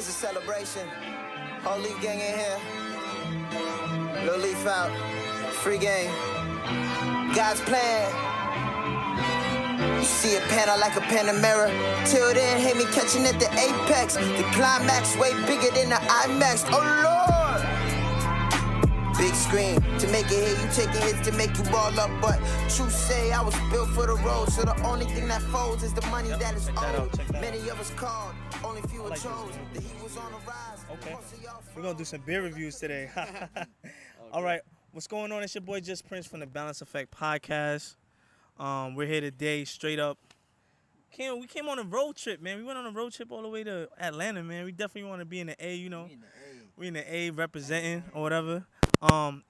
It's a celebration. Whole Leaf gang in here. Lil Leaf out. Free game. God's plan. You see a panel like a Panamera. Till then, hate me catching at the apex. The climax way bigger than the IMAX. Oh Lord! Big screen to make it hit. You taking hits to make you all up. But true say I was built for the road. So the only thing that folds is the money that is owed. Many of us called, only few were chose. The heat was on the rise. Okay. We're gonna do some beer reviews today. All right. What's going on? It's your boy Just Prince from the Balance Effect Podcast. We're here today, straight up. We came on a road trip, man. We went on a road trip all the way to Atlanta, man. We definitely want to be in the A, you know. We in the A representing or whatever.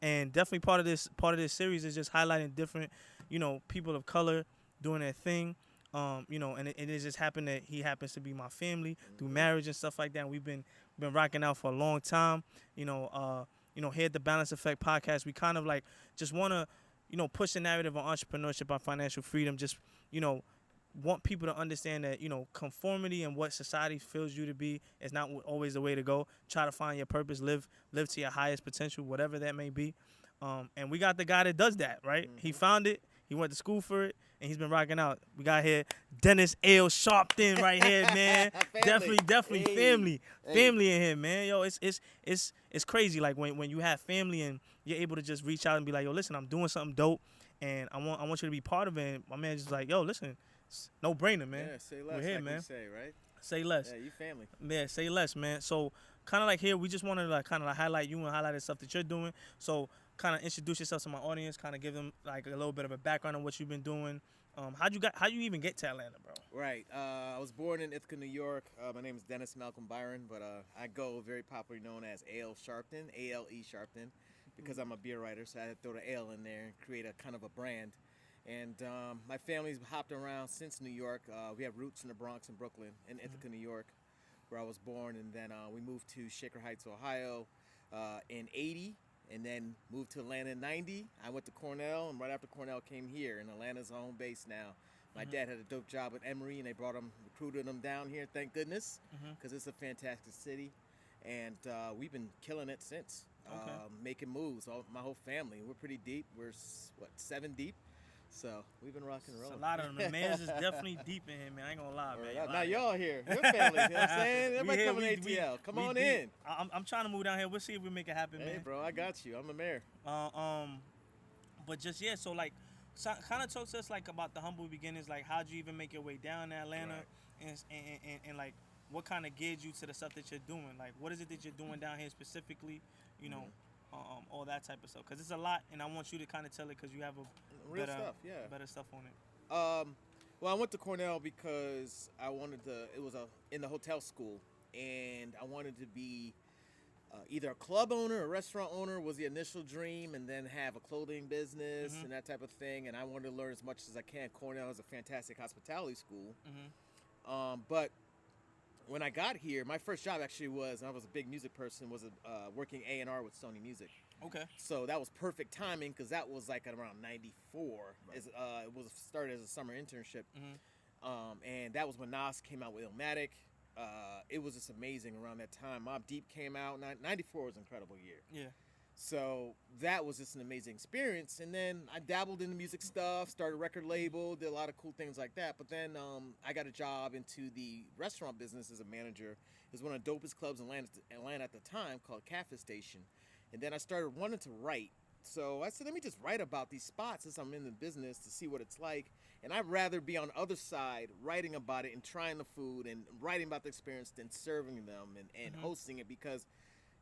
And definitely part of this series is just highlighting different, you know, people of color doing their thing. You know, and it just happened that he happens to be my family through marriage and stuff like that. And we've been rocking out for a long time. You know, here at the Balance Effect Podcast, we kind of like just want to, you know, push the narrative on entrepreneurship, on financial freedom. Just, you know, want people to understand that, you know, conformity and what society feels you to be is not always the way to go. Try to find your purpose, live to your highest potential, whatever that may be. And we got the guy that does that, right? Mm-hmm. He found it. He went to school for it, and he's been rocking out. We got here Dennis L. Sharpton right here, man. Definitely family in here, man. Yo, it's crazy. Like when you have family and you're able to just reach out and be like, yo, listen, I'm doing something dope, and I want you to be part of it. And my man just like, yo, listen, it's no brainer, man. Yeah, say less. We're here, like man. You say, right? Say less. Yeah, you family. Yeah, say less, man. So kind of like here, we just wanted to like kind of like highlight you and highlight the stuff that you're doing. So kind of introduce yourself to my audience, kind of give them like a little bit of a background on what you've been doing. How you even get to Atlanta, bro? Right. I was born in Ithaca, New York. My name is Dennis Malcolm Byron, but I go very popularly known as A.L. Sharpton, A-L-E Sharpton, because I'm a beer writer, so I had to throw the L in there and create a kind of a brand. And my family's hopped around since New York. We have roots in the Bronx and Brooklyn, in Ithaca, New York, where I was born, and then we moved to Shaker Heights, Ohio, in '80. And then moved to Atlanta in '90. I went to Cornell, and right after Cornell came here, and Atlanta's a home base now. My dad had a dope job at Emory, and they recruited him down here, thank goodness, because it's a fantastic city. And we've been killing it since, making moves, my whole family. We're pretty deep. We're, 7 deep? So we've been rocking and rolling. It's a lot of them. The man's is definitely deep in here, man. I ain't gonna lie, man. Now y'all here. Your family, you know what I'm saying? Everybody coming to ATL. Come on deep. in. I'm trying to move down here. We'll see if we make it happen, man. Hey, bro, I got you. I'm the mayor. But just, yeah, so like, kind of talk to us like about the humble beginnings. Like, how'd you even make your way down to Atlanta? Right. And like, what kind of geared you to the stuff that you're doing? Like, what is it that you're doing down here specifically? You know, all that type of stuff. Because it's a lot, and I want you to kind of tell it because you have a real stuff, yeah. better stuff on it. Well, I went to Cornell because I wanted to. It was in the hotel school, and I wanted to be either a club owner or a restaurant owner was the initial dream, and then have a clothing business and that type of thing. And I wanted to learn as much as I can. Cornell is a fantastic hospitality school, but when I got here, my first job actually was, and I was a big music person, was working A&R with Sony Music. Okay. So that was perfect timing because that was like at around '94. Right. It was started as a summer internship, and that was when Nas came out with Illmatic. It was just amazing around that time. Mobb Deep came out. '94 was an incredible year. Yeah. So that was just an amazing experience. And then I dabbled in the music stuff, started a record label, did a lot of cool things like that. But then I got a job into the restaurant business as a manager. It was one of the dopest clubs in Atlanta at the time called Cafe Station. And then I started wanting to write. So I said, let me just write about these spots since I'm in the business to see what it's like. And I'd rather be on the other side writing about it and trying the food and writing about the experience than serving them and hosting it, because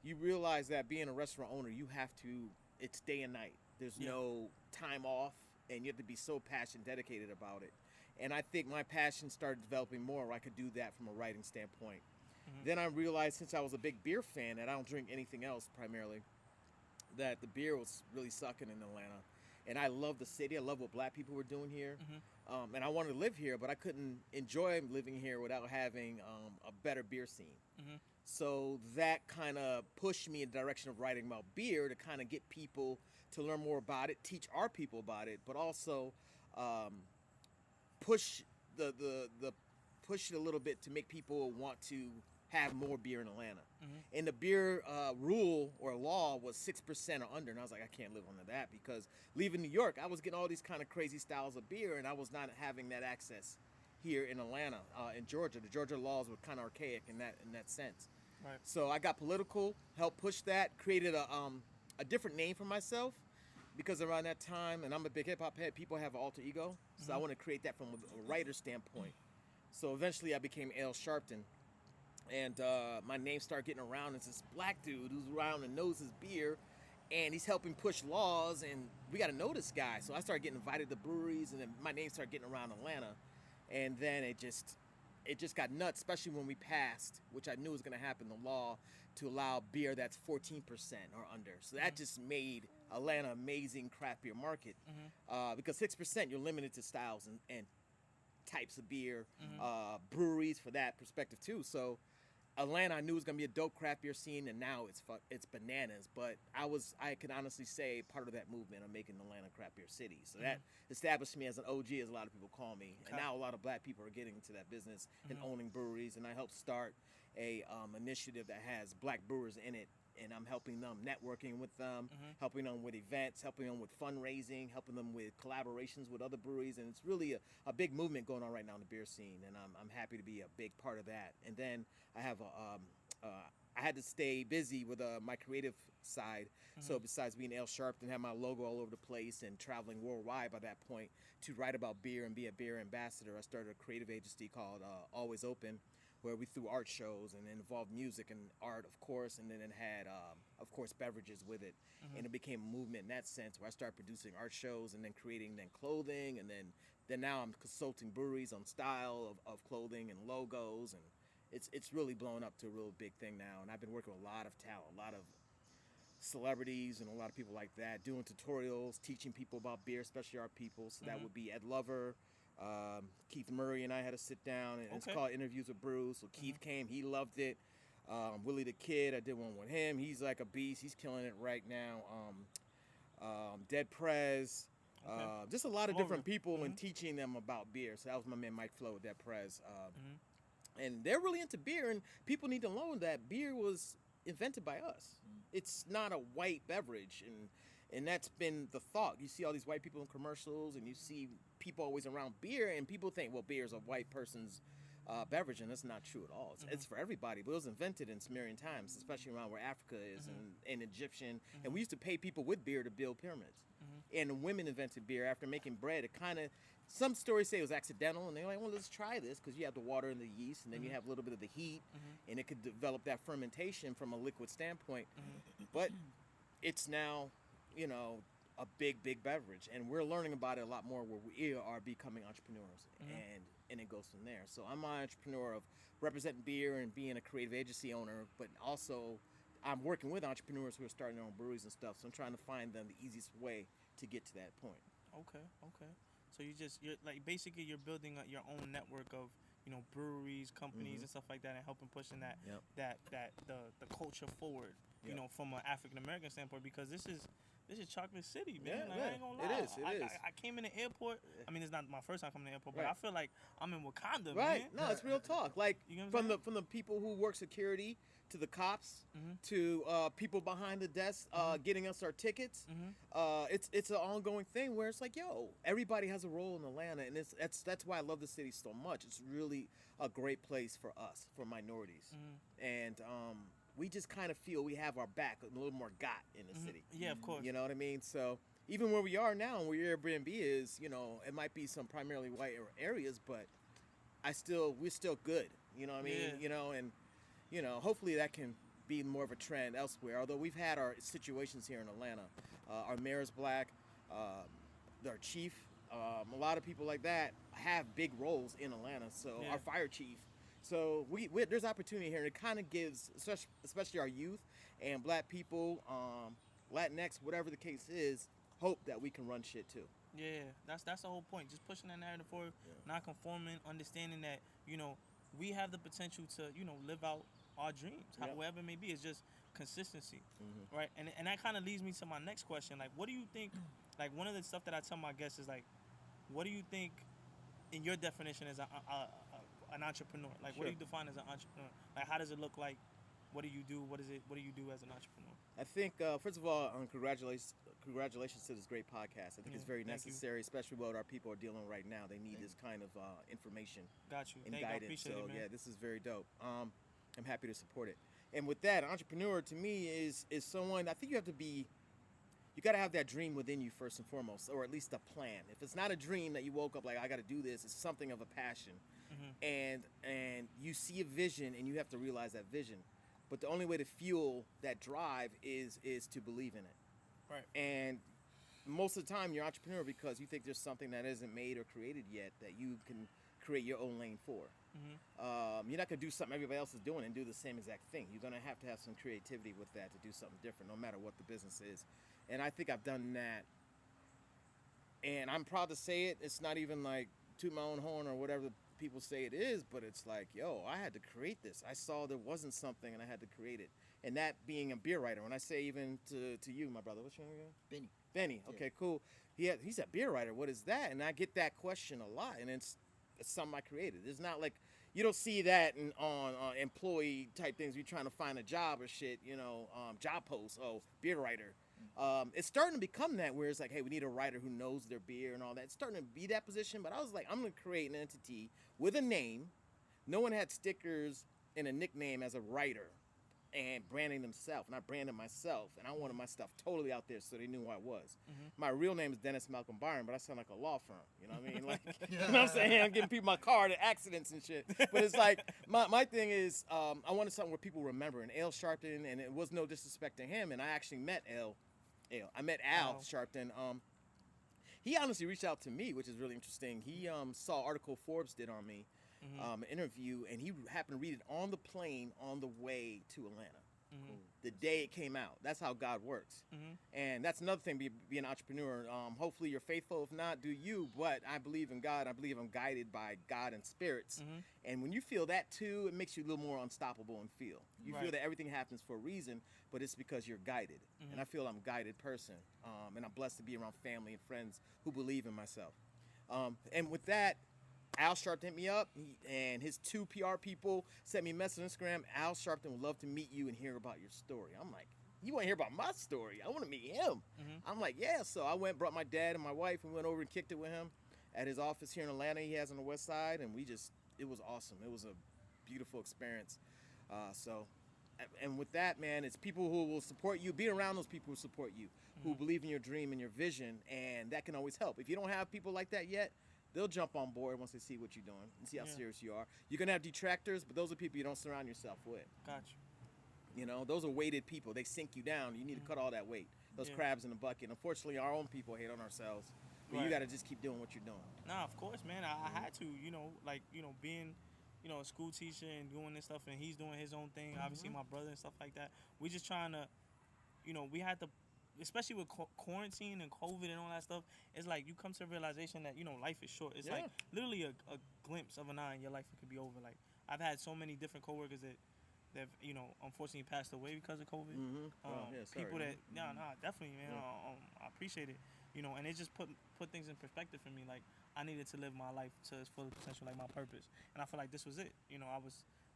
you realize that being a restaurant owner, you have to, it's day and night. There's no time off, and you have to be so passionate, dedicated about it. And I think my passion started developing more where I could do that from a writing standpoint. Then I realized, since I was a big beer fan, and I don't drink anything else primarily, that the beer was really sucking in Atlanta. And I love the city. I love what black people were doing here. And I wanted to live here, but I couldn't enjoy living here without having a better beer scene. So that kind of pushed me in the direction of writing about beer to kind of get people to learn more about it, teach our people about it, but also push push it a little bit to make people want to have more beer in Atlanta. And the beer rule or law was 6% or under, and I was like, I can't live under that, because leaving New York, I was getting all these kind of crazy styles of beer, and I was not having that access here in Atlanta, in Georgia. The Georgia laws were kind of archaic in that sense. Right. So I got political, helped push that, created a different name for myself, because around that time, and I'm a big hip hop head, people have an alter ego, so I want to create that from a writer's standpoint. So eventually I became L. Sharpton, and my name started getting around as this black dude who's around and knows his beer, and he's helping push laws, and we got to know this guy. So I started getting invited to breweries, and then my name started getting around Atlanta, and then it just got nuts, especially when we passed, which I knew was going to happen, the law to allow beer that's 14% or under. So that just made Atlanta amazing craft beer market, because 6% you're limited to styles and types of beer, breweries for that perspective too. So Atlanta, I knew it was gonna be a dope craft beer scene, and now it's bananas. But I can honestly say part of that movement of making Atlanta a craft beer city. So that established me as an OG, as a lot of people call me. And now a lot of black people are getting into that business and owning breweries. And I helped start a initiative that has black brewers in it, and I'm helping them, networking with them, helping them with events, helping them with fundraising, helping them with collaborations with other breweries, and it's really a big movement going on right now in the beer scene, and I'm happy to be a big part of that. And then I have I had to stay busy with my creative side. So besides being L Sharpton, have my logo all over the place and traveling worldwide by that point to write about beer and be a beer ambassador, I started a creative agency called Always Open, where we threw art shows and involved music and art, of course, and then it had, of course, beverages with it. And it became a movement in that sense, where I started producing art shows and then creating clothing, and then now I'm consulting breweries on style of clothing and logos, and it's really blown up to a real big thing now. And I've been working with a lot of talent, a lot of celebrities and a lot of people like that, doing tutorials, teaching people about beer, especially our people. So that would be Ed Lover, Keith Murray and I had to sit down, and it's called Interviews with Brews. So Keith came, he loved it. Willie the Kid, I did one with him. He's like a beast. He's killing it right now. Dead Prez, just a lot of different people, and teaching them about beer. So that was my man Mike Flo with Dead Prez. And they're really into beer, and people need to know that beer was invented by us. It's not a white beverage, and that's been the thought. You see all these white people in commercials, and you see people always around beer, and people think, well, beer is a white person's beverage, and that's not true at all. It's for everybody, but it was invented in Sumerian times, especially around where Africa is, and Egyptian, and we used to pay people with beer to build pyramids. And the women invented beer after making bread. It kind of, some stories say it was accidental, and they're like, well, let's try this, because you have the water and the yeast, and then you have a little bit of the heat, and it could develop that fermentation from a liquid standpoint. But it's now, a big beverage, and we're learning about it a lot more, where we are becoming entrepreneurs, and it goes from there. So I'm an entrepreneur of representing beer and being a creative agency owner, but also I'm working with entrepreneurs who are starting their own breweries and stuff. So I'm trying to find them the easiest way to get to that point. Okay. So you're like, basically you're building your own network of, breweries, companies, and stuff like that, and helping pushing that the culture forward, from an African American standpoint, because this is Chocolate City, man. I ain't gonna lie. It is. I came in the airport. I mean, it's not my first time coming to the airport, but Right. I feel like I'm in Wakanda, Right. man. No, it's real talk. Like, You know what I'm from the people who work security to the cops to people behind the desk getting us our tickets. It's an ongoing thing where it's like, yo, everybody has a role in Atlanta, and that's why I love the city so much. It's really a great place for us, for minorities, and we just kind of feel we have our back, a little more got in the city. Yeah, of course. You know what I mean? So even where we are now, where Airbnb is, it might be some primarily white areas, but we're still good. You know what I mean? Yeah. And hopefully that can be more of a trend elsewhere. Although we've had our situations here in Atlanta. Our mayor's black, our chief, a lot of people like that have big roles in Atlanta. So our fire chief. So there's opportunity here, and it kind of gives, especially our youth and black people, Latinx, whatever the case is, hope that we can run shit too. Yeah, that's the whole point. Just pushing that narrative forward, not conforming, understanding that we have the potential to live out our dreams, however it may be. It's just consistency, right? And that kind of leads me to my next question. Like, what do you think? Like, one of the stuff that I tell my guests is like, what do you think, in your definition, is a an entrepreneur? Like, what do you define as an entrepreneur? Like, how does it look like? What do you do? What is it? What do you do as an entrepreneur? I think, first of all, congratulations to this great podcast. I think it's very thank you. necessary, especially what our people are dealing with right now. They need this kind of information Got you. and Thank you. I guidance. appreciate So it, man. yeah, this is very dope. I'm happy to support it. And with that, entrepreneur to me is someone, I think you got to have that dream within you first and foremost, or at least a plan. If it's not a dream that you woke up like, I got to do this, it's something of a passion. And you see a vision and you have to realize that vision. But the only way to fuel that drive is to believe in it. Right. And most of the time you're an entrepreneur because you think there's something that isn't made or created yet that you can create your own lane for. You're not going to do something everybody else is doing and do the same exact thing. You're going to have some creativity with that to do something different, no matter what the business is. And I think I've done that. And I'm proud to say it. It's not even like toot my own horn or whatever people say it is, but it's like, yo, I had to create this. I saw there wasn't something and I had to create it. And that being a beer writer, when I say even to you, my brother, what's your name again? Benny. Okay, cool. He's a beer writer. What is that? And I get that question a lot, and it's something I created. It's not like you don't see that on employee type things. You're trying to find a job or shit, job posts. Oh, beer writer. It's starting to become that where it's like, hey, we need a writer who knows their beer and all that. It's starting to be that position, but I was like, I'm going to create an entity with a name. No one had stickers and a nickname as a writer and branding themselves, and I branded myself, and I wanted my stuff totally out there so they knew who I was. My real name is Dennis Malcolm Byron, but I sound like a law firm, you know what I mean? Like, you know what I'm saying? I'm giving people my card at accidents and shit, but it's like, my thing is, I wanted something where people remember, and Al Sharpton, and it was no disrespect to him, and I actually met Al Sharpton. He honestly reached out to me, which is really interesting. He saw an article Forbes did on me, an interview, and he happened to read it on the plane on the way to Atlanta. The day it came out. That's how God works. And that's another thing, be an entrepreneur. Hopefully you're faithful. If not, do you. But I believe in God. I believe I'm guided by God and spirits. And when you feel that too, it makes you a little more unstoppable and feel. You feel that everything happens for a reason, but it's because you're guided. And I feel I'm a guided person. And I'm blessed to be around family and friends who believe in myself. And with that, Al Sharpton hit me up, and his 2 PR people sent me a message on Instagram. Al Sharpton would love to meet you and hear about your story. I'm like, you want to hear about my story? I want to meet him. I'm like, yeah. So I went, brought my dad and my wife, and went over and kicked it with him at his office here in Atlanta. He has on the west side, and it was awesome. It was a beautiful experience. And with that, man, it's people who will support you. Be around those people who support you, who believe in your dream and your vision, and that can always help. If you don't have people like that yet, they'll jump on board once they see what you're doing and see how serious you are. You're going to have detractors, but those are people you don't surround yourself with. Gotcha. You know, those are weighted people. They sink you down. You need to cut all that weight. Those crabs in the bucket. Unfortunately, our own people hate on ourselves. But you got to just keep doing what you're doing. Nah, of course, man. I had to, being, a school teacher and doing this stuff, and he's doing his own thing. Obviously, my brother and stuff like that. We just trying to, we had to, especially with quarantine and COVID and all that stuff, it's like you come to a realization that, life is short. It's like literally a glimpse of an eye in your life. It could be over. Like, I've had so many different coworkers that unfortunately passed away because of COVID. People that, definitely, man. I appreciate it. And it just put things in perspective for me. Like, I needed to live my life to its full potential, like my purpose. And I feel like this was it.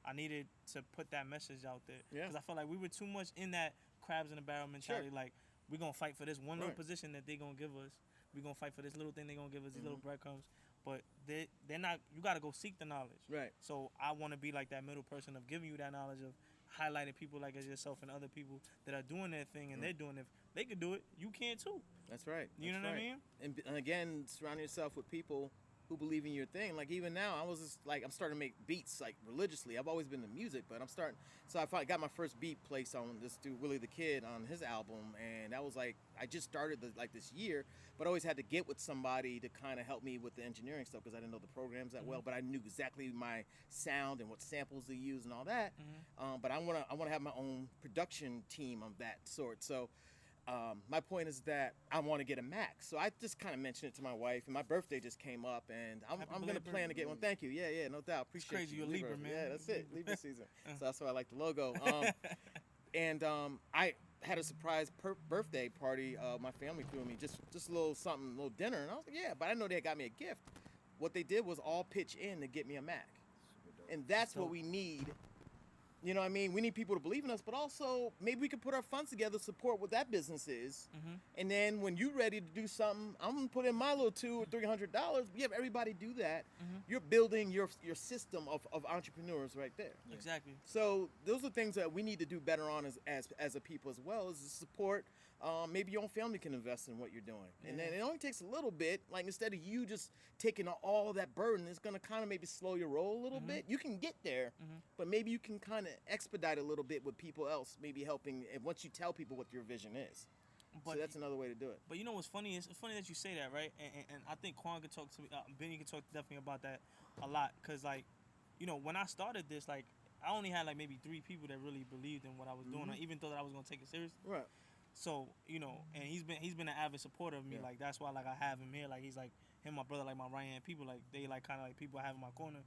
I needed to put that message out there. Because I felt like we were too much in that crabs in the barrel mentality. Like, we're going to fight for this one little position that they're going to give us. We're going to fight for this little thing they're going to give us, these little breadcrumbs. But they're not, you got to go seek the knowledge. Right. So I want to be like that middle person of giving you that knowledge, of highlighting people like as yourself and other people that are doing their thing and they're doing it. If they could do it, you can too. That's right. You know what I mean? And again, surround yourself with people who believe in your thing. Like, even now, I'm starting to make beats like religiously. I've always been into music, but so I finally got my first beat placed on this dude Willie the Kid on his album, and that was like, I just started this year, but I always had to get with somebody to kind of help me with the engineering stuff because I didn't know the programs that well, but I knew exactly my sound and what samples to use and all that. But I want to have my own production team of that sort. So my point is that I want to get a Mac. So I just kind of mentioned it to my wife, and my birthday just came up, and I'm going to plan to get one. Thank you. Yeah, no doubt. Appreciate it's crazy. you. You're a Libra, man. Yeah, that's it. Libra season. So that's why I like the logo. And I had a surprise birthday party. My family threw me just a little something, a little dinner, and I was like, yeah, but I know they got me a gift. What they did was all pitch in to get me a Mac. And that's what we need. You know what I mean? We need people to believe in us, but also maybe we can put our funds together, support what that business is. And then when you're ready to do something, I'm going to put in my little $200 or $300. We have everybody do that. You're building your system of entrepreneurs right there. Exactly. So those are things that we need to do better on as a people as well, is to support. Maybe your own family can invest in what you're doing. And then it only takes a little bit. Like, instead of you just taking all of that burden, it's going to kind of maybe slow your roll a little bit. You can get there, but maybe you can kind of expedite a little bit with people else, maybe helping, and once you tell people what your vision is. But so that's another way to do it. But you know what's funny? It's funny that you say that, right? And I think Quan could talk to me, Benny could talk definitely about that a lot. Because, like, you know, when I started this, like, I only had, like, maybe 3 people that really believed in what I was doing, or even thought that I was going to take it seriously. Right. So, you know, and he's been an avid supporter of me. Like, that's why, like, I have him here. Like, he's like, him, my brother, like my right hand people. Like, they like kind of like people I have in my corner,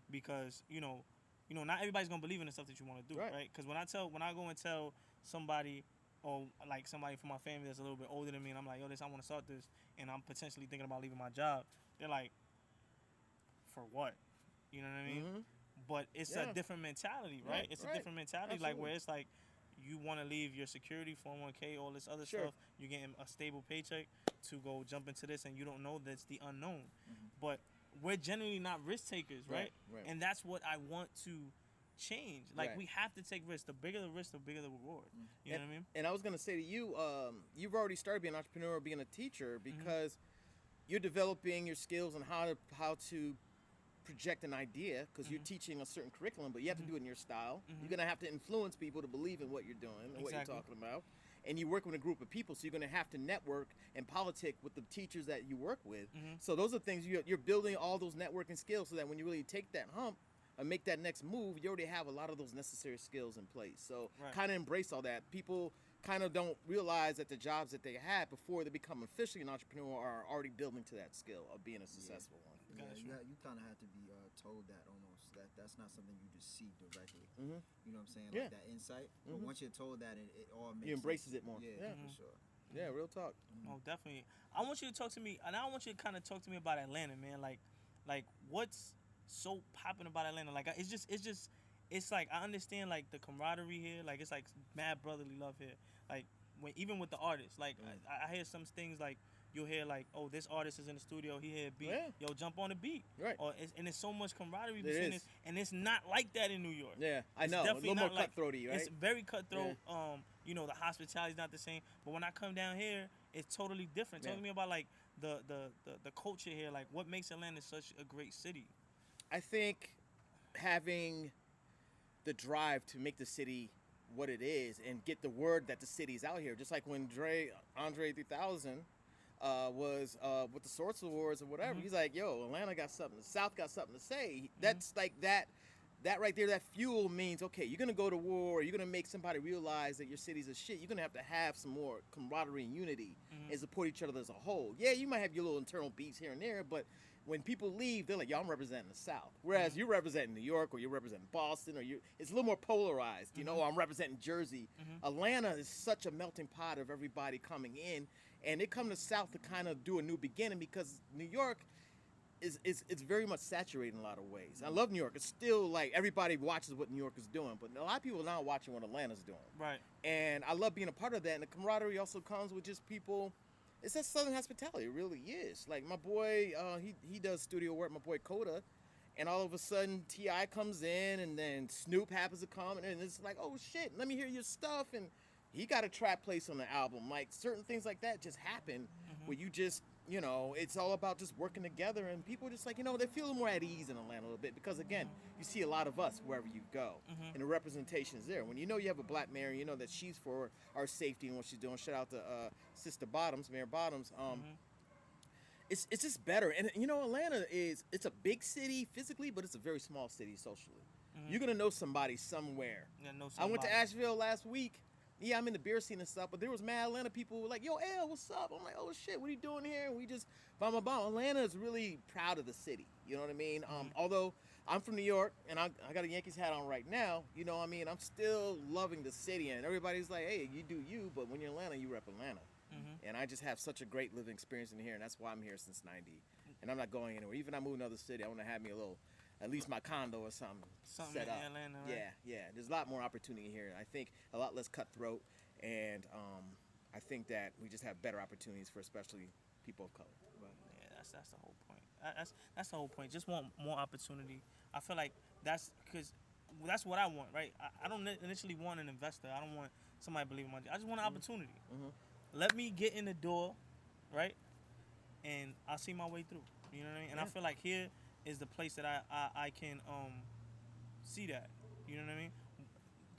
because you know, not everybody's gonna believe in the stuff that you want to do, right? Because when I go and tell somebody, or like somebody from my family that's a little bit older than me, and I'm like, yo, I want to start this, and I'm potentially thinking about leaving my job, they're like, for what? You know what I mean? But it's a different mentality, right? It's a different mentality, like where it's like, you want to leave your security, 401k, all this other stuff. You're getting a stable paycheck to go jump into this, and you don't know that's the unknown. But we're generally not risk takers, right? And that's what I want to change. Like, we have to take risks. The bigger the risk, the bigger the reward. You know what I mean? And I was going to say to you, you've already started being an entrepreneur, being a teacher, because you're developing your skills on how to project an idea, because you're teaching a certain curriculum, but you have to do it in your style. You're going to have to influence people to believe in what you're doing and what you're talking about. And you work with a group of people, so you're going to have to network and politic with the teachers that you work with. So those are things you're building, all those networking skills, so that when you really take that hump and make that next move, you already have a lot of those necessary skills in place. So kind of embrace all that. People kind of don't realize that the jobs that they had before they become officially an entrepreneur are already building to that skill of being a successful one. You kind of have to be told that almost. That's not something you just see directly. You know what I'm saying? Like that insight. But once you're told that, it all makes sense. You embraces it more. Yeah, for sure. Yeah, real talk. Oh, definitely. I want you to talk to me, and I want you to kind of talk to me about Atlanta, man. Like what's so popping about Atlanta? Like, it's like, I understand, like, the camaraderie here. Like, it's like mad brotherly love here. Like, even with the artists, like, I hear some things like, you'll hear like, oh, this artist is in the studio, he hear a beat, yo, jump on the beat, and it's so much camaraderie between it, and it's not like that in New York. I know, a little more cutthroaty, right? It's very cutthroat. You know, the hospitality's not the same, but when I come down here, it's totally different. Talk to me about like the culture here, like what makes Atlanta such a great city. I think having the drive to make the city what it is and get the word that the city's out here, just like when Andre 3000 was with the Source Awards or whatever. He's like, yo, Atlanta got something, the South got something to say. That's like that right there, that fuel means, okay, you're gonna go to war, you're gonna make somebody realize that your city's a shit. You're gonna have to have some more camaraderie and unity and support each other as a whole. Yeah, you might have your little internal beefs here and there, but when people leave, they're like, yo, I'm representing the South. Whereas you're representing New York, or you're representing Boston, or it's a little more polarized, you know, or I'm representing Jersey. Atlanta is such a melting pot of everybody coming in, and they come to South to kind of do a new beginning, because New York it's very much saturated in a lot of ways. I love New York. It's still like everybody watches what New York is doing, but a lot of people are now watching what Atlanta's doing. Right. And I love being a part of that, and the camaraderie also comes with just people. It's that Southern hospitality. It really is. Like my boy, he does studio work, my boy Coda, and all of a sudden T.I. comes in, and then Snoop happens to come, and it's like, oh shit, let me hear your stuff, and he got a trap place on the album. Like certain things like that just happen where you just, you know, it's all about just working together, and people just like, you know, they feel more at ease in Atlanta a little bit, because again, you see a lot of us wherever you go, and the representation is there. When you know you have a black mayor, you know that she's for our safety and what she's doing. Shout out to Sister Bottoms, Mayor Bottoms. It's just better. And you know, Atlanta it's a big city physically, but it's a very small city socially. You're gonna know somebody somewhere. I went to Asheville last week. Yeah, I'm in the beer scene and stuff, but there was mad Atlanta people who were like, yo, L, what's up? I'm like, oh shit, what are you doing here? And we just, blah. Atlanta is really proud of the city. You know what I mean? Although I'm from New York, and I got a Yankees hat on right now, you know what I mean? I'm still loving the city, and everybody's like, hey, you do you, but when you're in Atlanta, you rep Atlanta. And I just have such a great living experience in here, and that's why I'm here since 90. And I'm not going anywhere. Even if I move to another city, I want to have me a little at least my condo or something set in up. Atlanta, right? Yeah. There's a lot more opportunity here. I think a lot less cutthroat, and I think that we just have better opportunities for especially people of color. Yeah, that's the whole point. That's the whole point. Just want more opportunity. I feel like that's what I want, right? I don't initially want an investor. I don't want somebody believing my. I just want an opportunity. Let me get in the door, right? And I'll see my way through. You know what I mean? And I feel like here is the place that I can see that. You know what I mean?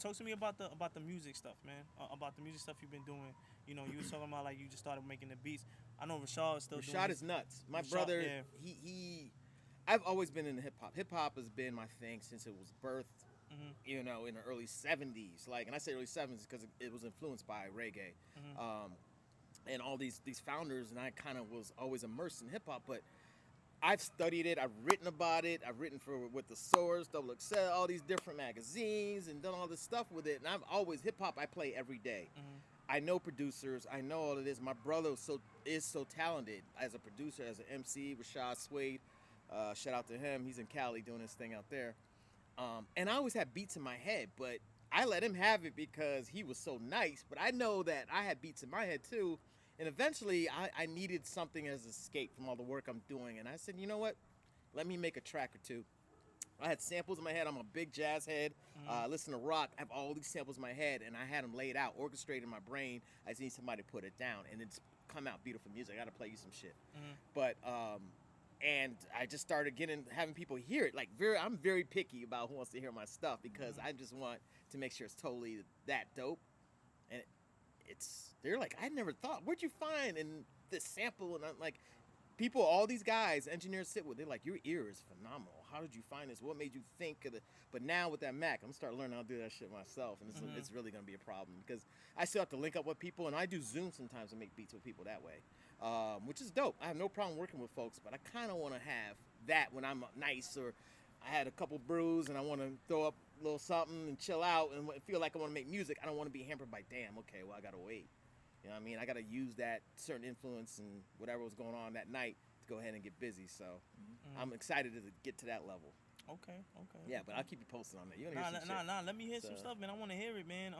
Talk to me about the music stuff, man. About the music stuff you've been doing. You know, you were talking about like you just started making the beats. I know Rashad is still doing. Rashad is nuts. My brother, he I've always been into hip hop. Hip hop has been my thing since it was birthed. You know, in the early '70s. Like, and I say early '70s because it was influenced by reggae, and all these founders. And I kind of was always immersed in hip hop, but I've studied it. I've written about it. I've written with the Source, Double XL, all these different magazines, and done all this stuff with it. And I've always hip hop. I play every day. I know producers. I know all of this. My brother is so talented as a producer, as an MC. Rashad Suede, shout out to him. He's in Cali doing his thing out there. And I always had beats in my head, but I let him have it because he was so nice. But I know that I had beats in my head too. And eventually I needed something as an escape from all the work I'm doing. And I said, you know what? Let me make a track or two. I had samples in my head. I'm a big jazz head. Listen to rock. I have all these samples in my head, and I had them laid out, orchestrated in my brain. I just need somebody to put it down, and it's come out beautiful music. I got to play you some shit. But and I just started having people hear it. Like I'm very picky about who wants to hear my stuff because I just want to make sure it's totally that dope. And they're like, I never thought. Where'd you find in this sample? And I'm like, people, all these guys, engineers sit with. They're like, your ear is phenomenal. How did you find this? What made you think of it? But now with that Mac, I'm gonna start learning how to do that shit myself, and it's really gonna be a problem because I still have to link up with people, and I do Zoom sometimes and make beats with people that way, which is dope. I have no problem working with folks, but I kind of want to have that when I'm nice or I had a couple brews and I want to throw up a little something and chill out and feel like I want to make music. I don't want to be hampered by, damn, okay, well, I gotta wait. You know what I mean? I got to use that certain influence and whatever was going on that night to go ahead and get busy. So I'm excited to get to that level. Okay. Yeah, but I'll keep you posted on that. You gonna hear some shit. Nah. Let me hear some stuff, man. I want to hear it, man.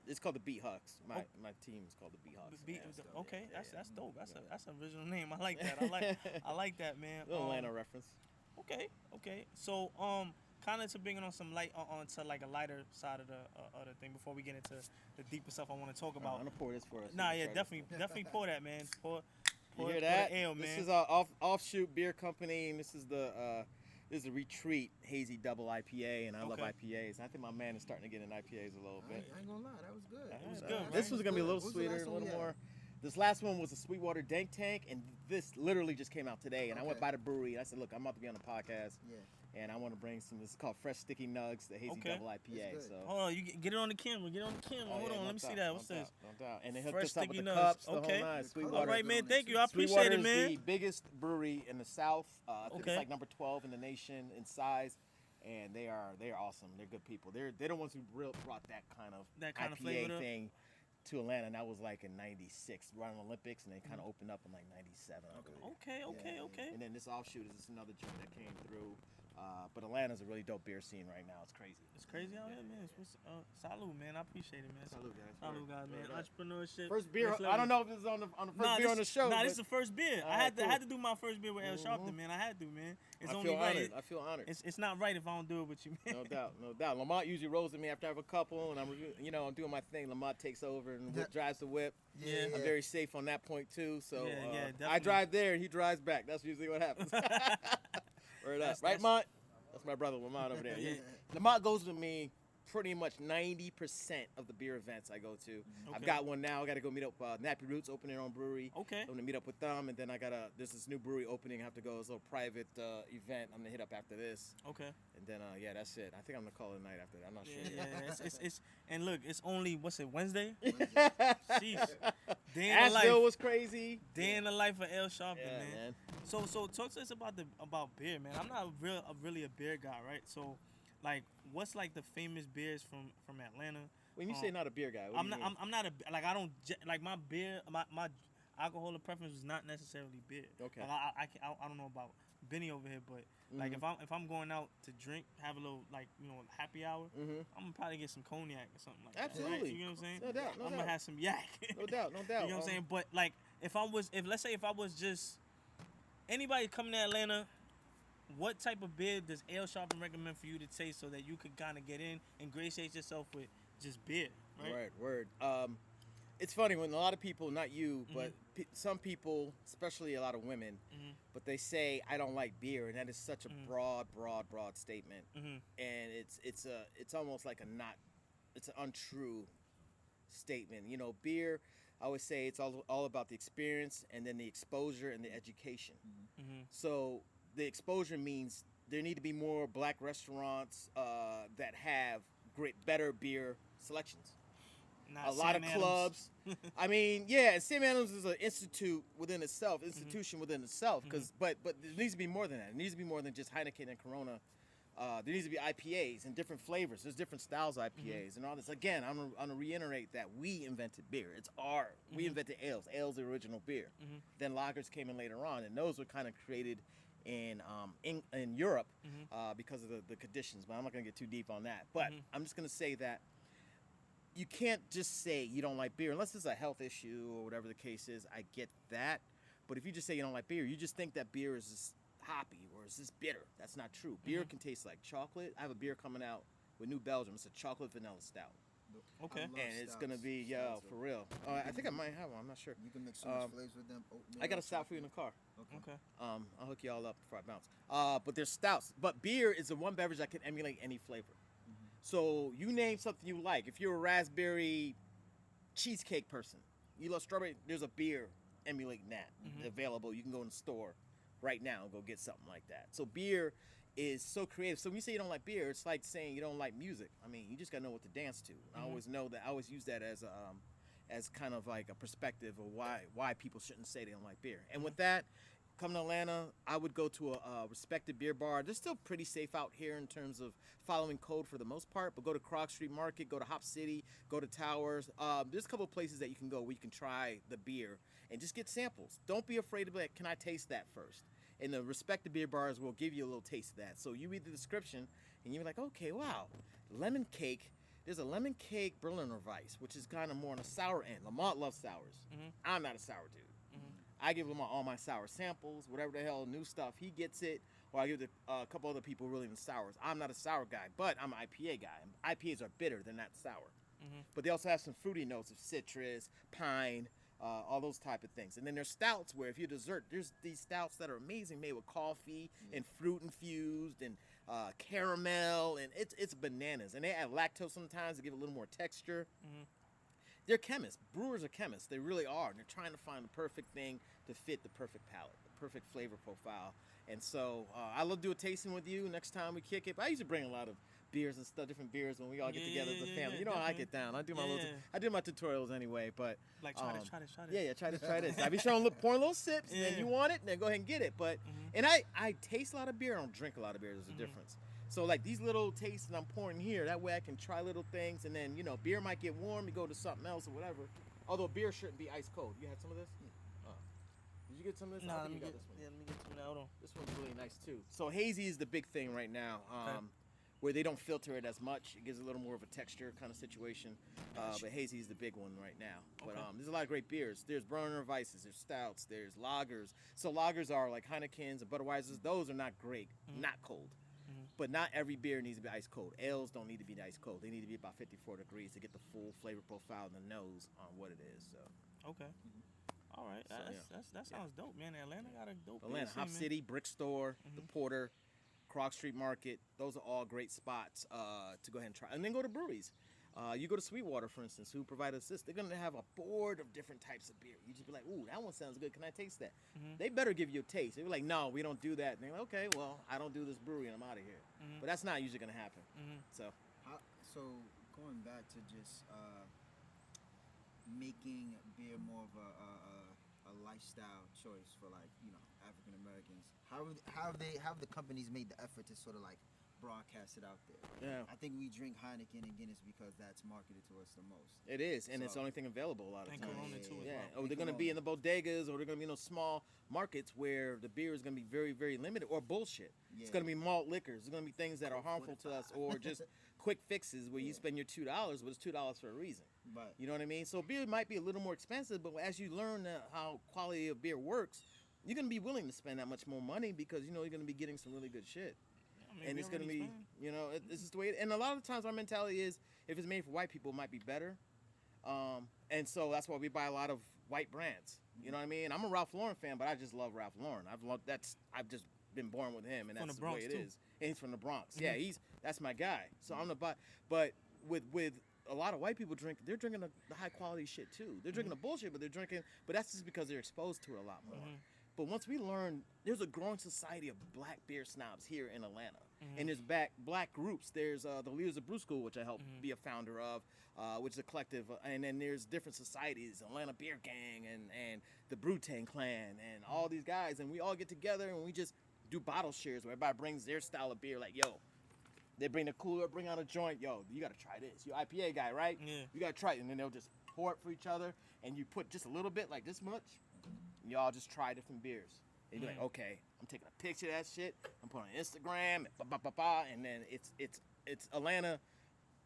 It's called the Beat Hucks. My team is called the Beat Hucks. Okay, that's dope. That's an original name. I like that. I like that, man. Little Atlanta reference. Okay. So kind of to bring it on some light onto like a lighter side of the thing before we get into the deeper stuff I want to talk about. I'm gonna pour this for us. Nah, yeah, definitely pour that, man. Pour you hear that? The ale, man. This is our offshoot beer company, and this is a Retreat Hazy Double IPA, and I love IPAs. I think my man is starting to get in IPAs a little bit. I ain't gonna lie, that was good. That was good. This was gonna be a little sweeter, a little more. This last one was a Sweetwater Dank Tank, and this literally just came out today. And I went by the brewery, and I said, look, I'm about to be on the podcast. Yeah. And I want to bring some. This is called Fresh Sticky Nugs, the Hazy Double IPA. So hold on, you get it on the camera. Hold on, let me see that. What's this? No doubt. And they hooked Fresh us up with Sticky the Nugs. cups, the Okay. whole nine. Sweetwater. All right, man. Thank you. I appreciate Sweetwater it, man. is the biggest brewery in the South. I think it's like number 12 in the nation in size. And they are awesome. They're good people. They're the ones who brought that kind of IPA thing to Atlanta, and that was like in '96, around the Olympics, and they kind of opened up in like '97. Okay. And then this offshoot is another joint that came through. But Atlanta's a really dope beer scene right now. It's crazy. It's crazy out here, man. Salud, man. I appreciate it, man. Salud, guys. Salud, guys, man. Entrepreneurship. First beer. I don't know if this is on the first beer on the show. Nah, this is the first beer. I had to do my first beer with El Sharpton, man. I had to, man. It's only right. I feel honored. It's not right if I don't do it with you, man. No doubt. Lamont usually rolls with me after I have a couple, and I'm doing my thing. Lamont takes over and drives the whip. Yeah. I'm very safe on that point too. So definitely. I drive there and he drives back. That's usually what happens. Word up, right, Mont? That's my brother Lamont over there. Lamont goes with me pretty much 90% of the beer events I go to. Okay. I've got one now. I got to go meet up Nappy Roots opening their own brewery. Okay. I'm going to meet up with them, and then there's this new brewery opening. I have to go. It's a little private event. I'm going to hit up after this. Okay. And then, that's it. I think I'm going to call it a night after that. I'm not sure. Yeah. And look, it's only, Wednesday? Sheesh. Asheville was crazy. Day in the life of El Sharpton, man. So talk to us about beer, man. I'm not really a beer guy, right? So, like, what's like the famous beers from Atlanta? When you say not a beer guy, what do you mean? I'm not I don't like my beer. My alcoholic preference was not necessarily beer. Okay. Like, I don't know about Benny over here, but Like if I'm going out to drink, have a little happy hour, I'm gonna probably get some cognac or something like that. Absolutely. Right? You know what I'm saying? No doubt. I'm gonna have some yak. No doubt. You know what I'm saying? But like if let's say if I was just anybody coming to Atlanta, what type of beer does Ale Sharpton recommend for you to taste so that you could kind of get in, ingratiate yourself with just beer, right? Right, word. It's funny when a lot of people, not you, but some people, especially a lot of women, but they say I don't like beer, and that is such a broad statement, and it's almost like it's an untrue statement. You know, beer. I always say it's all about the experience and then the exposure and the education. So the exposure means there need to be more black restaurants that have better beer selections. Not a lot Sam of Adams. clubs. I mean, yeah, Sam Adams is an institution within itself, because but there needs to be more than that. It needs to be more than just Heineken and Corona. There needs to be IPAs and different flavors. There's different styles of IPAs and all this. Again, I'm gonna reiterate that we invented beer. It's we invented ales. Ales the original beer. Then lagers came in later on, and those were kind of created in Europe because of the conditions. But I'm not gonna get too deep on that. But I'm just gonna say that you can't just say you don't like beer unless it's a health issue or whatever the case is. I get that. But if you just say you don't like beer, you just think that beer is just hoppy or is this bitter. That's not true. Beer can taste like chocolate. I have a beer coming out with New Belgium. It's a chocolate vanilla stout. Okay. And it's going to be, for real. I think I might have one. I'm not sure. You can mix so much flavors with them. Oatmeal, I got a stout for you in the car. Okay. I'll hook you all up before I bounce. But there's stouts. But beer is the one beverage that can emulate any flavor. So you name something you like. If you're a raspberry cheesecake person, you love strawberry, there's a beer emulating that available. You can go in the store right now and go get something like that. So beer is so creative. So when you say you don't like beer, it's like saying you don't like music. I mean, you just gotta know what to dance to. I always know that. I always use that as kind of like a perspective of why people shouldn't say they don't like beer. And with that, come to Atlanta, I would go to a respected beer bar. They're still pretty safe out here in terms of following code for the most part, but go to Krog Street Market, go to Hop City, go to Towers. There's a couple of places that you can go where you can try the beer and just get samples. Don't be afraid to be like, can I taste that first? And the respected beer bars will give you a little taste of that. So you read the description and you're like, okay, wow, lemon cake. There's a lemon cake Berliner Weiss, which is kind of more on the sour end. Lamont loves sours. I'm not a sour dude. I give Lamont all my sour samples, whatever the hell, new stuff. He gets it, or I give it to a couple other people really into sours. I'm not a sour guy, but I'm an IPA guy. IPAs are bitter, they're not sour. But they also have some fruity notes of citrus, pine, all those type of things. And then there's stouts where if you're dessert, there's these stouts that are amazing, made with coffee and fruit infused and caramel, and it's bananas. And they add lactose sometimes to give it a little more texture. They're chemists. Brewers are chemists. They really are. And they're trying to find the perfect thing to fit the perfect palate, the perfect flavor profile. And so I love to do a tasting with you next time we kick it. But I used to bring a lot of beers and stuff, different beers when we all get together as a family. You know how I get down. I do my I do my tutorials anyway. But like try this. Yeah, try this. I be showing, pouring little sips, and then you want it, and then go ahead and get it. But and I taste a lot of beer. I don't drink a lot of beer. There's a difference. So like these little tastes that I'm pouring here, that way I can try little things, and then beer might get warm, you go to something else or whatever. Although beer shouldn't be ice cold. You had some of this? Did you get some of this? No, I let me think you get got this one. let me get some now. Hold on. This one's really nice too. So hazy is the big thing right now, where they don't filter it as much. It gives a little more of a texture kind of situation. But hazy is the big one right now. But there's a lot of great beers. There's Berliner Weisses, there's stouts, there's lagers. So lagers are like Heinekens and Budweisers. Those are not great, not cold. But not every beer needs to be ice cold. Ales don't need to be ice cold. They need to be about 54 degrees to get the full flavor profile in the nose on what it is. So okay. All right, that sounds dope, man. Atlanta got a dope. Atlanta, Hop City, Brick Store, the Porter, Krog Street Market. Those are all great spots to go ahead and try. And then go to breweries. You go to Sweetwater, for instance, who provide us this. They're going to have a board of different types of beer. You just be like, ooh, that one sounds good. Can I taste that? They better give you a taste. They're like, no, we don't do that. And they're like, okay, well, I don't do this brewery and I'm out of here. But that's not usually going to happen. So going back to just making beer more of a lifestyle choice for African Americans, how have the companies made the effort to sort of like broadcasted out there. Yeah. I think we drink Heineken and Guinness because that's marketed to us the most. It is, and it's So- the only thing available a lot of And times. Corona too as Yeah, well. or they're gonna be in the bodegas, or they're gonna be in those small markets where the beer is gonna be very, very limited, or bullshit. It's Yeah. gonna be malt liquors. It's gonna be things that are Coke harmful to us, 45. or just quick fixes where you Yeah. spend your $2, but it's $2 for a reason. But You know what I mean? So beer might be a little more expensive, but as you learn how quality of beer works, you're gonna be willing to spend that much more money because you know you're gonna be getting some really good shit. I mean, And we it's gonna already be, spent. you know, this is the way. And a lot of times our mentality is, if it's made for white people, it might be better. And so that's why we buy a lot of white brands. You know what I mean? I'm a Ralph Lauren fan, but I just love Ralph Lauren. I've just been born with him, and From that's the the way Bronx, it too. is. And he's from the Bronx. Yeah, that's my guy. So I'm the but with a lot of white people they're drinking the high quality shit too. They're drinking the bullshit, but but that's just because they're exposed to it a lot more. But once we learn, there's a growing society of black beer snobs here in Atlanta. And there's black groups. There's the Leaders of Brews School, which I helped be a founder of, which is a collective. And then there's different societies, Atlanta Beer Gang and the Brewtang Clan and all these guys. And we all get together and we just do bottle shares where everybody brings their style of beer. Like, yo, they bring the cooler, bring out a joint. Yo, you got to try this. You're IPA guy, right? Yeah. You got to try it. And then they'll just pour it for each other. And you put just a little bit, like this much. And y'all just try different beers. And you're like, okay, I'm taking a picture of that shit. I'm putting it on Instagram, and then it's Atlanta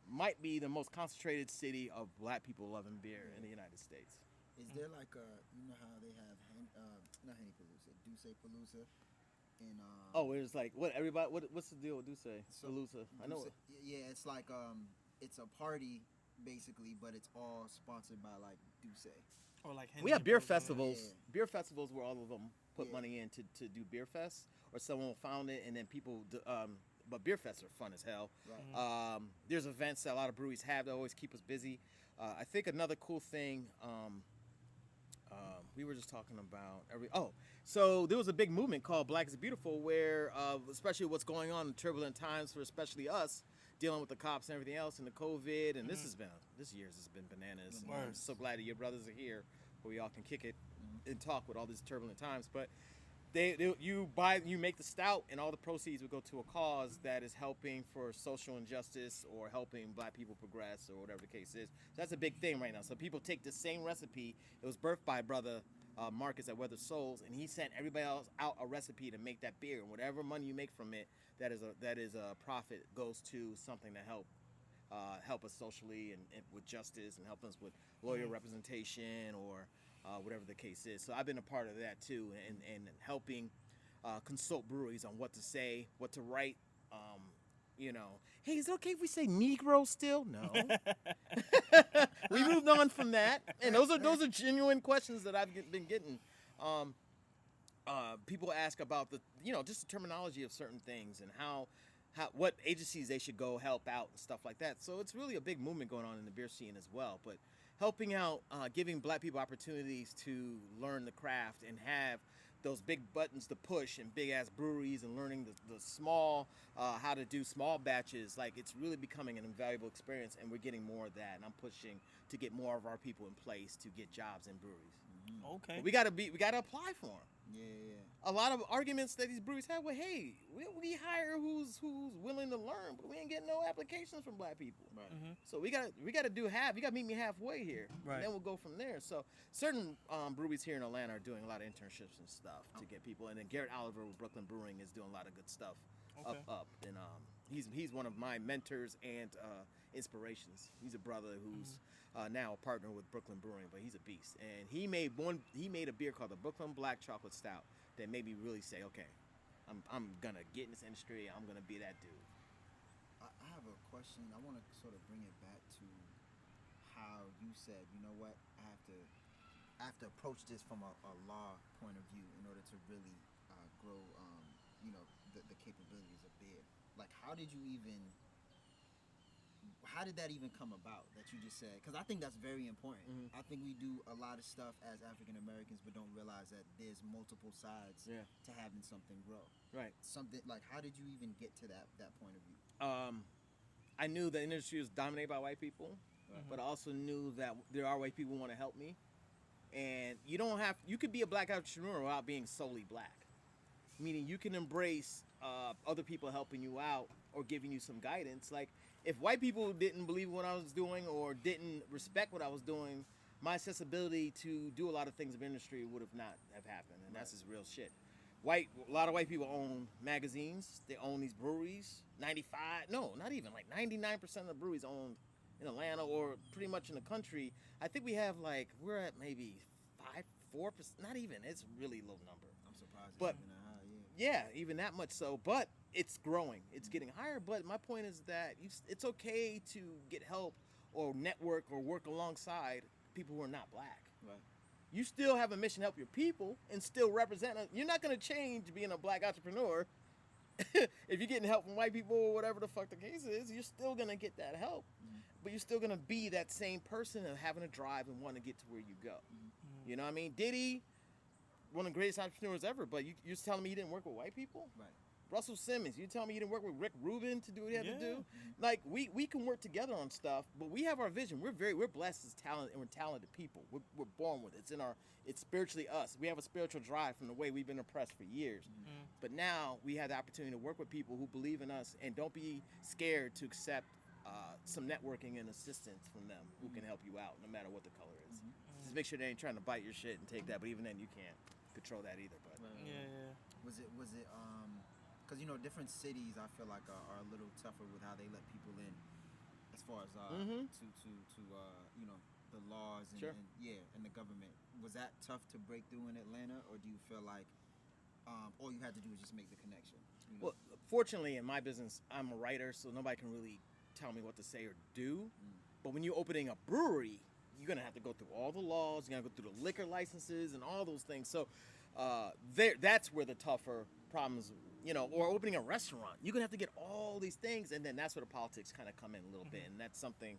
might be the most concentrated city of black people loving beer in the United States. is there like you know how they have not Henny Palooza, Duce Palooza, in Oh, it's like what's the deal with Duce? So, Palooza? I know. Duce- Yeah, it's like it's a party basically, but it's all sponsored by like Duce. Or like We have beer Hennessy Program. festivals. Yeah. Beer festivals where all of them put Yeah. money in to do beer fests, or someone will found it and then people. But beer fests are fun as hell. Right. There's events that a lot of breweries have that always keep us busy. I think another cool thing. We were just talking about so there was a big movement called Black is Beautiful, where especially what's going on in turbulent times for especially us dealing with the cops and everything else and the COVID, and this year's has been bananas. Word. I'm so glad that your brothers are here where we all can kick it and talk with all these turbulent times. But you make the stout, and all the proceeds would go to a cause that is helping for social injustice or helping black people progress or whatever the case is. So that's a big thing right now. So people take the same recipe. It was birthed by brother Marcus at Weather Souls, and he sent everybody else out a recipe to make that beer. And whatever money you make from it, that is a profit goes to something to help us socially and with justice, and help us with lawyer representation or whatever the case is. So I've been a part of that too, and helping consult breweries on what to say, what to write. Hey, is it okay if we say Negro still? No. We moved on from that, and those are genuine questions that I've been getting. People ask about just the terminology of certain things and what agencies they should go help out and stuff like that. So it's really a big movement going on in the beer scene as well. But helping out, giving black people opportunities to learn the craft and have those big buttons to push and big ass breweries, and learning the small, how to do small batches. Like, it's really becoming an invaluable experience, and we're getting more of that. And I'm pushing to get more of our people in place to get jobs in breweries. Okay. But we gotta apply for them. Yeah. A lot of arguments that these breweries have, well, hey, we hire who's willing to learn, but we ain't getting no applications from black people. Right. So we gotta do half. You gotta meet me halfway here, Right. and then we'll go from there. So certain breweries here in Atlanta are doing a lot of internships and stuff to get people. And then Garrett Oliver with Brooklyn Brewing is doing a lot of good stuff Okay. up. And he's one of my mentors and inspirations. He's a brother who's now a partner with Brooklyn Brewing, but he's a beast. And he made a beer called the Brooklyn Black Chocolate Stout that made me really say, okay, I'm gonna get in this industry. I'm gonna be that dude. I have a question. I want to sort of bring it back to how you said, you know what, I have to approach this from a law point of view in order to really grow, the capabilities of beer. Like, how did that even come about that you just said? Because I think that's very important. I think we do a lot of stuff as African Americans, but don't realize that there's multiple sides to having something grow. Right. Something like, how did you even get to that point of view? I knew the industry was dominated by white people, but I also knew that there are white people who want to help me. And you could be a black entrepreneur without being solely black. Meaning you can embrace other people helping you out, or giving you some guidance. Like, if white people didn't believe what I was doing or didn't respect what I was doing, my accessibility to do a lot of things in the industry would have not have happened, and that's just real shit. A lot of white people own magazines. They own these breweries. 99% of the breweries owned in Atlanta or pretty much in the country. I think we're at maybe 4%. Not even. It's a really low number. I'm surprised. But It's even that high, yeah, even that much so. But it's growing. It's getting higher. But my point is that it's okay to get help or network or work alongside people who are not black. Right. You still have a mission to help your people and still represent. You're not going to change being a black entrepreneur if you're getting help from white people or whatever the fuck the case is. You're still going to get that help, but you're still going to be that same person of having a drive and want to get to where you go. You know what I mean? Diddy, one of the greatest entrepreneurs ever, but you're telling me he didn't work with white people? Right. Russell Simmons, you telling me you didn't work with Rick Rubin to do what he had to do? Like, we can work together on stuff, but we have our vision. We're blessed as talent, and we're talented people. We're born with it. It's spiritually us. We have a spiritual drive from the way we've been oppressed for years. But now we have the opportunity to work with people who believe in us, and don't be scared to accept some networking and assistance from them who can help you out, no matter what the color is. Just make sure they ain't trying to bite your shit and take that, but even then you can't control that either. But Was it because different cities I feel like are a little tougher with how they let people in, as far as to the laws and, Sure. and the government. Was that tough to break through in Atlanta, or do you feel like all you had to do was just make the connection? Well, fortunately in my business, I'm a writer, so nobody can really tell me what to say or do. But when you're opening a brewery, you're gonna have to go through all the laws. You're gonna go through the liquor licenses and all those things. So that's where the tougher problems. Or opening a restaurant, you're gonna have to get all these things, and then that's where the politics kind of come in a little bit, and that's something.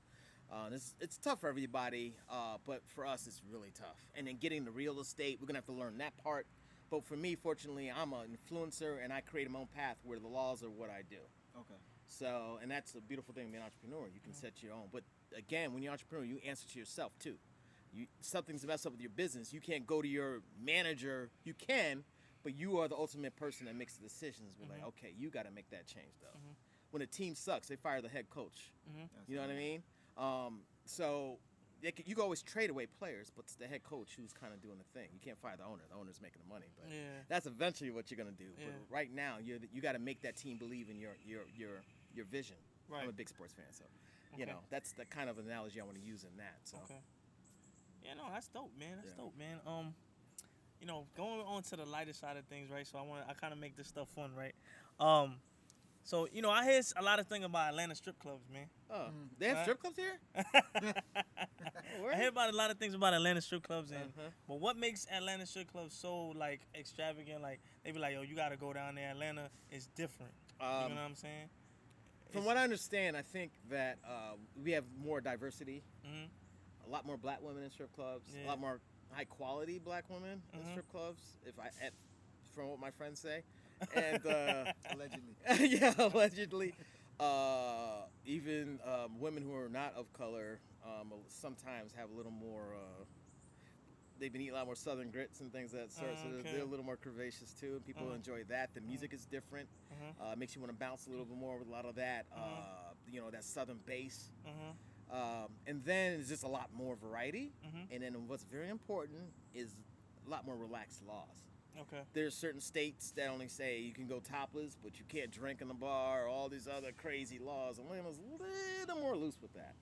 It's tough for everybody, but for us, it's really tough. And then getting the real estate, we're gonna have to learn that part. But for me, fortunately, I'm an influencer, and I create my own path where the laws are what I do. Okay. So, and that's a beautiful thing being an entrepreneur. You can set your own. But again, when you're an entrepreneur, you answer to yourself too. Something's messed up with your business. You can't go to your manager. You can. But you are the ultimate person that makes the decisions. We're like, okay, you got to make that change, though. When a team sucks, they fire the head coach. You know what I mean? So you can always trade away players, but it's the head coach who's kind of doing the thing. You can't fire the owner. The owner's making the money. But that's eventually what you're going to do. But right now, you got to make that team believe in your vision. Right. I'm a big sports fan, so, that's the kind of analogy I want to use in that. So. Okay. Yeah, no, that's dope, man. That's dope, man. Going on to the lighter side of things, right? So I kind of make this stuff fun, right? So I hear a lot of things about Atlanta strip clubs, man. Oh, they have strip clubs here? I hear about a lot of things about Atlanta strip clubs, but what makes Atlanta strip clubs so extravagant? Like they be like, yo, you got to go down there. Atlanta is different. You know what I'm saying? From what I understand, I think that we have more diversity. A lot more black women in strip clubs. A lot more high quality black women in strip clubs. From what my friends say, and allegedly. yeah, allegedly. Even women who are not of color sometimes have a little more. They've been eating a lot more Southern grits and things of that sort, so they're a little more curvaceous too. And people enjoy that. The music is different. Makes you want to bounce a little bit more with a lot of that. That Southern bass. And then it's just a lot more variety. And then what's very important is a lot more relaxed laws. Okay. There's certain states that only say you can go topless, but you can't drink in the bar, or all these other crazy laws. Atlanta's a little more loose with that.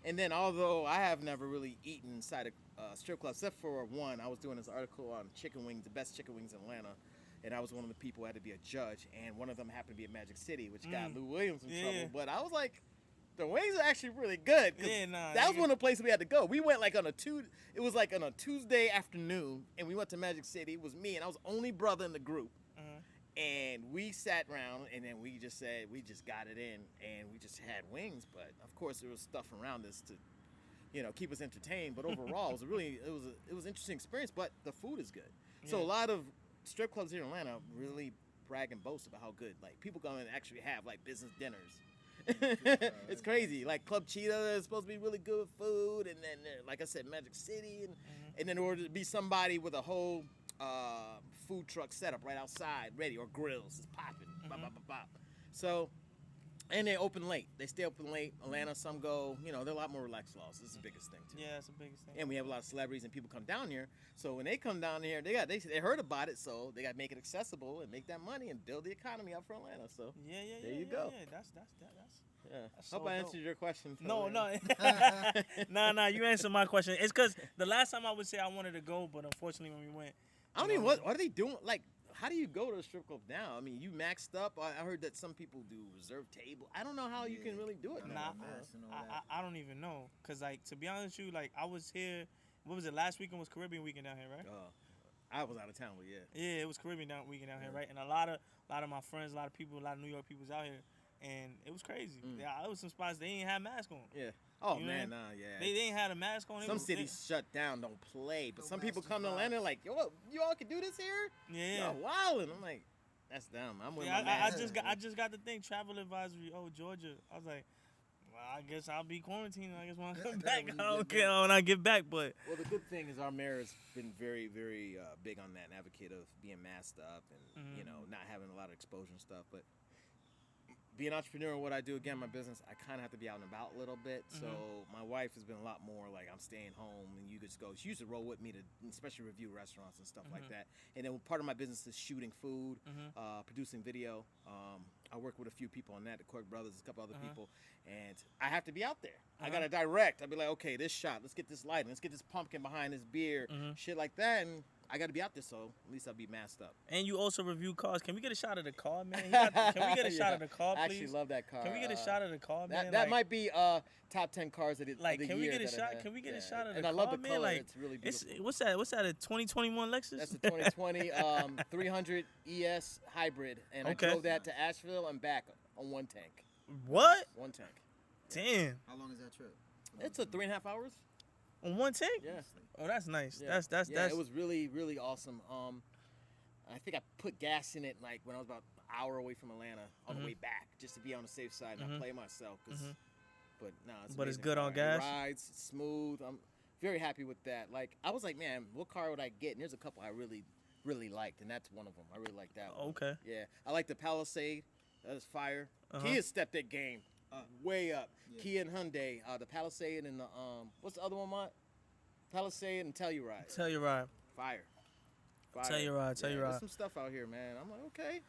And then, although I have never really eaten inside a strip club, except for one, I was doing this article on chicken wings, the best chicken wings in Atlanta, and I was one of the people who had to be a judge, and one of them happened to be at Magic City, which got Lou Williams in trouble. But I was like, the wings are actually really good. That was one of the places we had to go. We went on a Tuesday afternoon, and we went to Magic City. It was me, and I was the only brother in the group. And we sat around, and then we just said, we just got it in, and we just had wings. But of course, there was stuff around us to, keep us entertained. But overall, it was an interesting experience. But the food is good. So a lot of strip clubs here in Atlanta really brag and boast about how good. Like, people come and actually have business dinners. It's crazy. Like Club Cheetah is supposed to be really good with food, and then like I said, Magic City, and then in order to be somebody with a whole food truck setup right outside, ready, or grills, it's popping. Bop, bop, bop, bop. So And they open late. They stay open late. Atlanta, some go. You know, they're a lot more relaxed laws. This is the biggest thing too. Yeah, that's the biggest thing. And we have a lot of celebrities and people come down here. So when they come down here, they heard about it. So they got to make it accessible and make that money and build the economy up for Atlanta. So there you go. Yeah, that's yeah. That's Hope so I dope. answered your question. No, Atlanta. no. You answered my question. It's because the last time I would say I wanted to go, but unfortunately when we went, I don't even. What are they doing? Like, how do you go to a strip club now? I mean, you maxed up. I heard that some people do reserved table. I don't know how you can really do it now. I don't even know. Cause like to be honest with you, like I was here. What was it? Last weekend was Caribbean weekend down here, right? I was out of town, but yeah. Yeah, it was Caribbean weekend down here, right? And a lot of my friends, a lot of people, a lot of New York people was out here, and it was crazy. Yeah, it was some spots they ain't have masks on. Yeah. Oh You know man, what I nah, yeah. They ain't had a mask on. Some cities shut down, don't play. But some people come to Atlanta like, yo, what, you all can do this here? Yeah. Y'all wildin'. I'm like, that's dumb. I'm with Yeah, my mask. I just got the thing, travel advisory. Oh, Georgia. I was like, well, I guess I'll be quarantined. I guess when I come back, I don't care when I get back. But well, the good thing is our mayor has been very, very big on that, an advocate of being masked up and you know not having a lot of exposure and stuff. But being an entrepreneur, what I do again, my business, I kind of have to be out and about a little bit. So my wife has been a lot more like I'm staying home, and you just go. She used to roll with me to, especially review restaurants and stuff like that. And then part of my business is shooting food, producing video. I work with a few people on that, the Cork brothers, a couple other people, and I have to be out there. I gotta direct. I'll be like, okay, this shot, let's get this lighting, let's get this pumpkin behind this beer, shit like that, and I gotta be out there, so at least I'll be masked up. and you also review cars. Can we get a shot of the car, man? Can we get a shot of the car, please? I actually love that car. Can we get a shot of the car, man? That might be top 10 cars of the Like, of the can we year get a that I shot? have. Can we get a Yeah. shot of the and car, I love the man? color. Like, It's really beautiful. what's that? What's that? A 2021 Lexus? That's a 2020 300 ES hybrid, and Okay. I drove that to Asheville and back on one tank. What? One tank. Damn. How long is that trip? It took 3.5 hours. On one tank? Yeah. Oh, that's nice. Yeah. That's It was really, really awesome. I think I put gas in it like when I was about an hour away from Atlanta on the way back, just to be on the safe side and not play myself. But no, it's But it's amazing good car. on gas? It rides, it's smooth. I'm very happy with that. Like I was like, man, what car would I get? And there's a couple I really, really liked, and that's one of them. I really like that one. Okay. Yeah, I like the Palisade. That is fire. Kia stepped that game way up. Yeah. Kia and Hyundai, the Palisade and the what's the other one, Mont? Palisade and Telluride. Tell you right. Fire. Telluride. There's some stuff out here, man. I'm like, okay.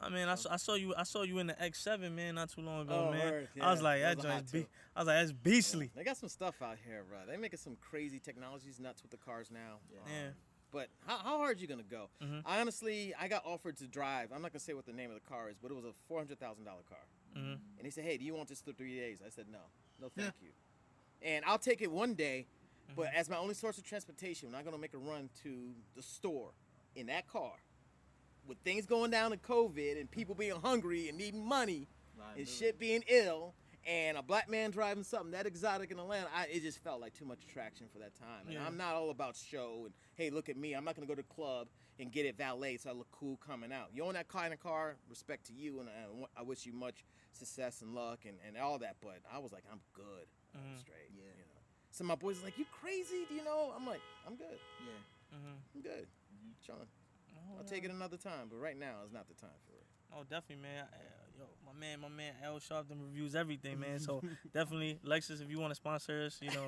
I mean, I saw you in the X7, man, not too long ago, Oh, man. word, I was yeah. like, That that was a hot joint's too. I was like, that's beastly. They got some stuff out here, bro. They making some crazy technologies nuts with the cars now. Yeah. But how hard are you gonna go? I honestly, I got offered to drive. I'm not gonna say what the name of the car is, but it was a $400,000 car. And he said, hey, do you want this for 3 days? I said, no, thank you. And I'll take it one day, but as my only source of transportation, I'm not gonna make a run to the store in that car. With things going down in COVID and people being hungry and needing money and shit being ill and a black man driving something that exotic in Atlanta, it just felt like too much attraction for that time. And Yeah. I'm not all about show and, hey, look at me. I'm not going to go to the club and get it valet so I look cool coming out. You own that kind of car, respect to you, and I wish you much success and luck and all that. But I was like, I'm good. I'm straight. Yeah. You know. So my boys are like, you crazy? Do you know? I'm like, I'm good. Yeah. I'm good. Chilling. I'll take it another time, but right now is not the time for it. Oh, definitely, man. Yo, my man L Sharpton reviews everything, man. So definitely, Lexus, if you want to sponsor us, you know,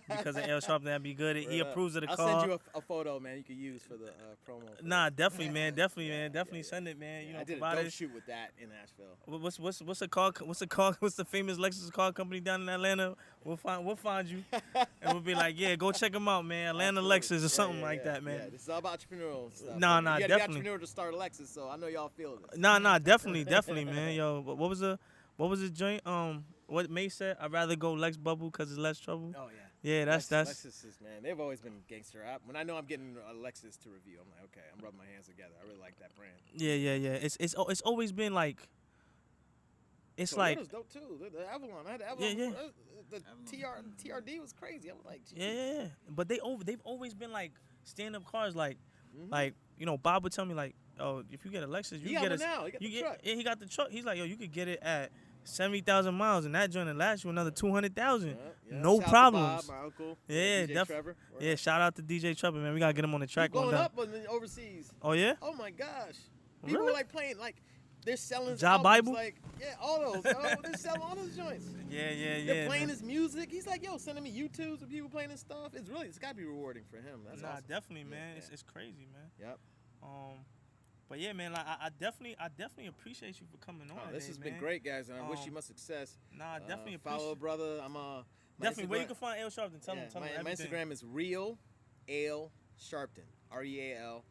because of L Sharpton, that'd be good. He approves of the I'll car. send you a photo, man. You can use for the promo. Nah, definitely, man. Definitely send it, man. You know, I did a provide dope it. shoot with that in Nashville. What's the famous Lexus car company down in Atlanta? We'll find you, and we'll be like, yeah, go check them out, man. Atlanta Absolutely. Lexus or something like that, man. Yeah, this is all about entrepreneurial stuff. Nah, You gotta definitely. be entrepreneur to start a Lexus, so I know y'all feel this. Nah, definitely, man. Yo, what was the joint? What May said? I'd rather go Lex Bubble because it's less trouble. Oh yeah. Yeah, that's Lexuses, man. They've always been gangster. When I know I'm getting a Lexus to review, I'm like, okay, I'm rubbing my hands together. I really like that brand. Yeah. It's always been like. It's like Toyota's dope too. The Avalon. I had the Avalon. Yeah. The TRD was crazy. I was like, geez. yeah. But they've always been like stand-up cars, like you know, Bob would tell me like, oh, if you get a Lexus, you He can got get one now. He got the truck. Yeah, he got the truck. He's like, yo, you could get it at 70,000 miles, and that joint will last you another 200,000. Yeah. No Shout out to problems. Bob, my uncle. Yeah, DJ Trevor. Yeah, shout out to DJ Trevor, man. We gotta get him on the track Blowing one day. up on the overseas. Oh yeah? Oh my gosh. People Really? were like playing like they're selling his Job albums, Bible? like all those. They're selling all those joints. Yeah. They're playing man. his music. He's like, yo, sending me YouTubes of people playing his stuff. It's gotta be rewarding for him. That's awesome. Definitely, Yeah, man. yeah. It's crazy, man. Yep. But yeah, man, like I definitely appreciate you for coming on. This today, has man. been great, guys, and I wish you much success. Nah, I definitely follow appreciate. brother. I'm my Definitely, where you Instagram- can find L Sharpton. Tell him my everything. Instagram is Real Ale Sharpton. REALALE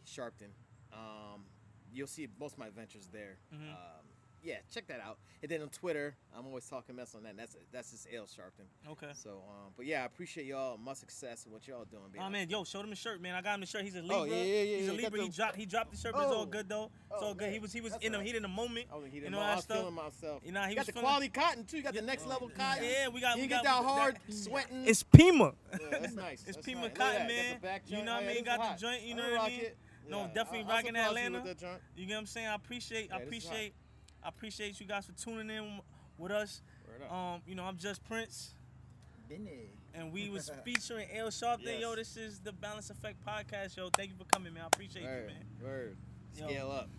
Sharpton. You'll see most of my adventures there. Mhm. Yeah, check that out. And then on Twitter, I'm always talking mess on that. And that's just Ale Sharpton. Okay. So, but yeah, I appreciate y'all. Much success in what y'all doing. Baby. Oh man, yo, show him the shirt, man. I got him the shirt. He's a Libra. Oh, yeah. He's a Got Libra. the- He dropped the shirt, but it's all Oh. good though. It's Oh, all good. man. He was That's in the all right. heat in the moment. I was You know that I was stuff. feeling myself. You know, he you got was the feeling- quality cotton too. You got the next level cotton. Yeah, we got. You we get got that hard sweating. It's Pima. Yeah, that's nice. It's That's Pima nice. Look at cotton, that. Got the man. back You joint. know what I Oh, mean? yeah, Got this the is joint. You hot. know I what I rock mean? it. No, Yeah, definitely I'll rocking supply you Atlanta. with that joint. You get what I'm saying? I appreciate I appreciate you guys for tuning in with us. Word up. You know, I'm just Prince, Been there. and we was featuring L Sharpton. Yes. Yo, this is the Balance Effect Podcast. Yo, thank you for coming, man. I appreciate you, Word. man. Word. Yo. Scale up.